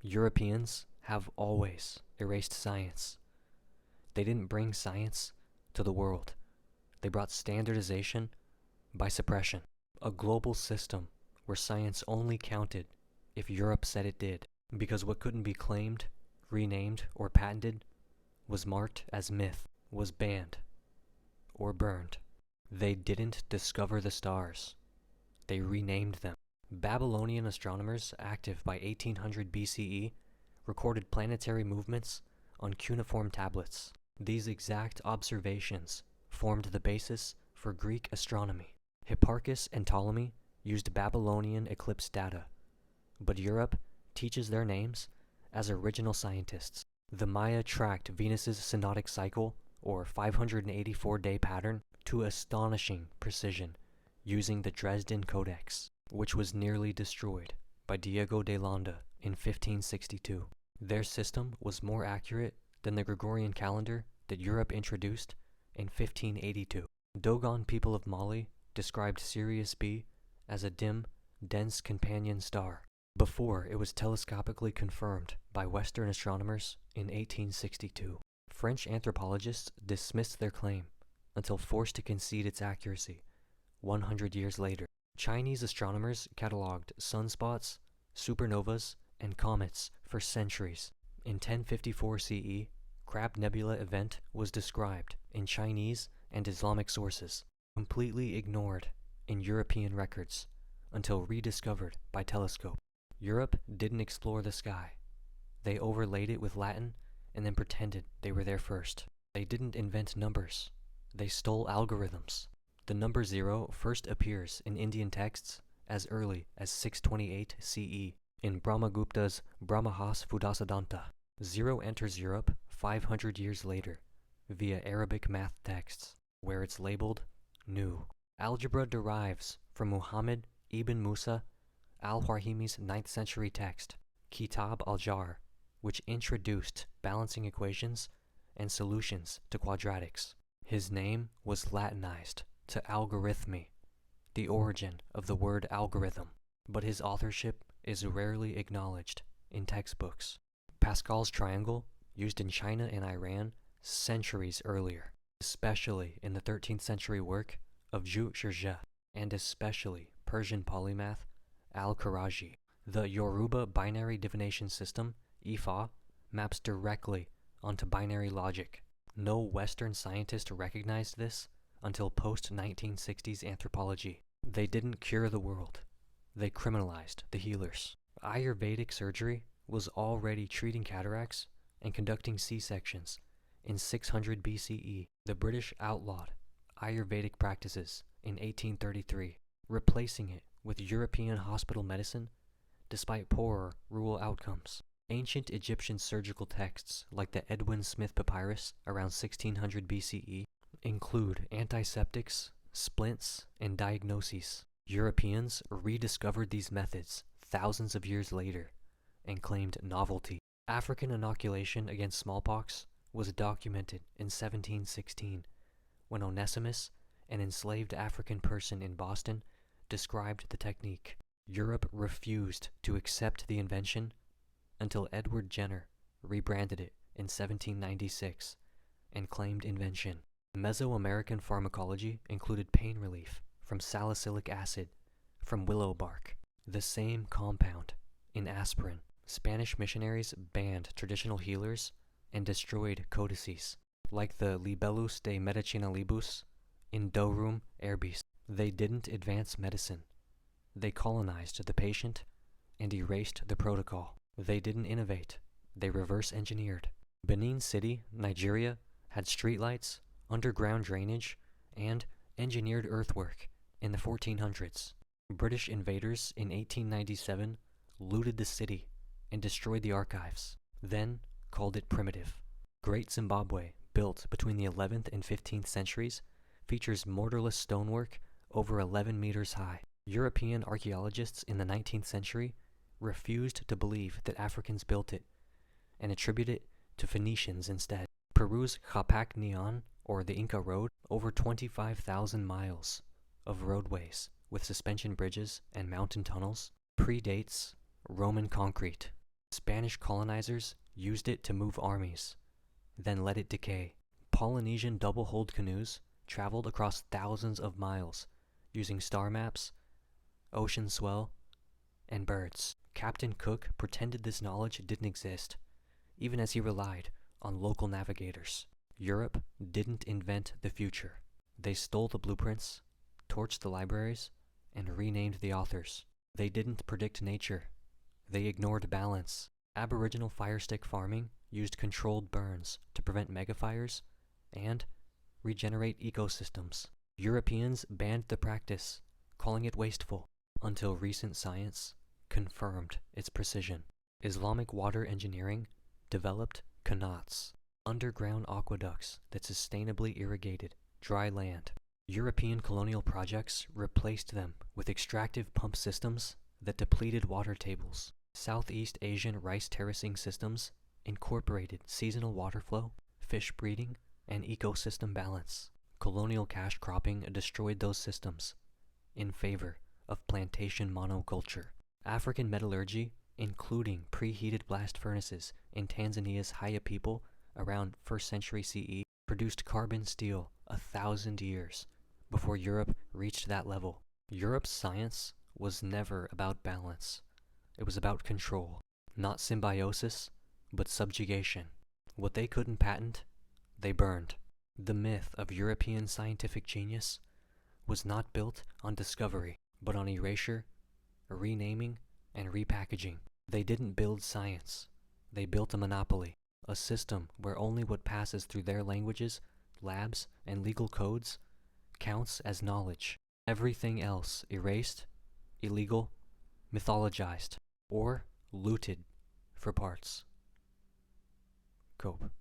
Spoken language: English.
Europeans have always erased science. They didn't bring science to the world. They brought standardization by suppression. A global system where science only counted if Europe said it did, because what couldn't be claimed, renamed, or patented was marked as myth, was banned, or burned. They didn't discover the stars. They renamed them. Babylonian astronomers active by 1800 BCE recorded planetary movements on cuneiform tablets. These exact observations formed the basis for Greek astronomy. Hipparchus and Ptolemy used Babylonian eclipse data, but Europe teaches their names as original scientists. The Maya tracked Venus's synodic cycle, or 584-day pattern, to astonishing precision using the Dresden Codex, which was nearly destroyed by Diego de Landa in 1562. Their system was more accurate than the Gregorian calendar that Europe introduced in 1582. Dogon people of Mali described Sirius B as a dim, dense companion star before it was telescopically confirmed by Western astronomers in 1862. French anthropologists dismissed their claim until forced to concede its accuracy 100 years later. Chinese astronomers cataloged sunspots, supernovas, and comets for centuries. In 1054 CE, Crab Nebula event was described in Chinese and Islamic sources, completely ignored in European records until rediscovered by telescope. Europe didn't explore the sky. They overlaid it with Latin and then pretended they were there first. They didn't invent numbers. They stole algorithms. The number 0 first appears in Indian texts as early as 628 CE in Brahmagupta's Brahmahas Vudasiddhanta. 0 enters Europe 500 years later via Arabic math texts, where it's labeled new. Algebra derives from Muhammad ibn Musa al-Hawahimi's 9th century text, Kitab al-Jar, which introduced balancing equations and solutions to quadratics. His name was Latinized to algorithmy, the origin of the word algorithm, but his authorship is rarely acknowledged in textbooks. Pascal's triangle, used in China and Iran centuries earlier, especially in the 13th century work of Zhu Shizhe, and especially Persian polymath Al-Kharaji. The Yoruba binary divination system, Ifa, maps directly onto binary logic. No Western scientist recognized this until post-1960s anthropology. They didn't cure the world. They criminalized the healers. Ayurvedic surgery was already treating cataracts and conducting C-sections in 600 BCE. The British outlawed Ayurvedic practices in 1833, replacing it with European hospital medicine despite poorer rural outcomes. Ancient Egyptian surgical texts like the Edwin Smith Papyrus around 1600 BCE include antiseptics, splints, and diagnoses. Europeans rediscovered these methods thousands of years later and claimed novelty. African inoculation against smallpox was documented in 1716 when Onesimus, an enslaved African person in Boston, described the technique. Europe refused to accept the invention until Edward Jenner rebranded it in 1796 and claimed invention. Mesoamerican pharmacology included pain relief from salicylic acid from willow bark, the same compound in aspirin. Spanish missionaries banned traditional healers and destroyed codices, like the Libellus de Medicinalibus Indorum Erbis. They didn't advance medicine. They colonized the patient and erased the protocol. They didn't innovate. They reverse engineered. Benin City, Nigeria, had streetlights, underground drainage, and engineered earthwork in the 1400s. British invaders in 1897 looted the city and destroyed the archives, then called it primitive. Great Zimbabwe, built between the 11th and 15th centuries, features mortarless stonework over 11 meters high. European archaeologists in the 19th century refused to believe that Africans built it and attribute it to Phoenicians instead. Peru's Capac Neon, or the Inca Road, over 25,000 miles of roadways with suspension bridges and mountain tunnels, predates Roman concrete. Spanish colonizers used it to move armies, then let it decay. Polynesian double-hulled canoes traveled across thousands of miles using star maps, ocean swell, and birds. Captain Cook pretended this knowledge didn't exist, even as he relied on local navigators. Europe didn't invent the future. They stole the blueprints, torched the libraries, and renamed the authors. They didn't predict nature. They ignored balance. Aboriginal firestick farming used controlled burns to prevent megafires and regenerate ecosystems. Europeans banned the practice, calling it wasteful, until recent science confirmed its precision. Islamic water engineering developed qanats, underground aqueducts that sustainably irrigated dry land. European colonial projects replaced them with extractive pump systems that depleted water tables. Southeast Asian rice terracing systems incorporated seasonal water flow, fish breeding, and ecosystem balance. Colonial cash cropping destroyed those systems in favor of plantation monoculture. African metallurgy, including preheated blast furnaces in Tanzania's Haya people around 1st century CE, produced carbon steel 1,000 years before Europe reached that level. Europe's science was never about balance. It was about control, not symbiosis, but subjugation. What they couldn't patent, they burned. The myth of European scientific genius was not built on discovery, but on erasure, renaming, and repackaging. They didn't build science. They built a monopoly, a system where only what passes through their languages, labs, and legal codes counts as knowledge. Everything else erased, illegal, mythologized, or looted for parts. Cope.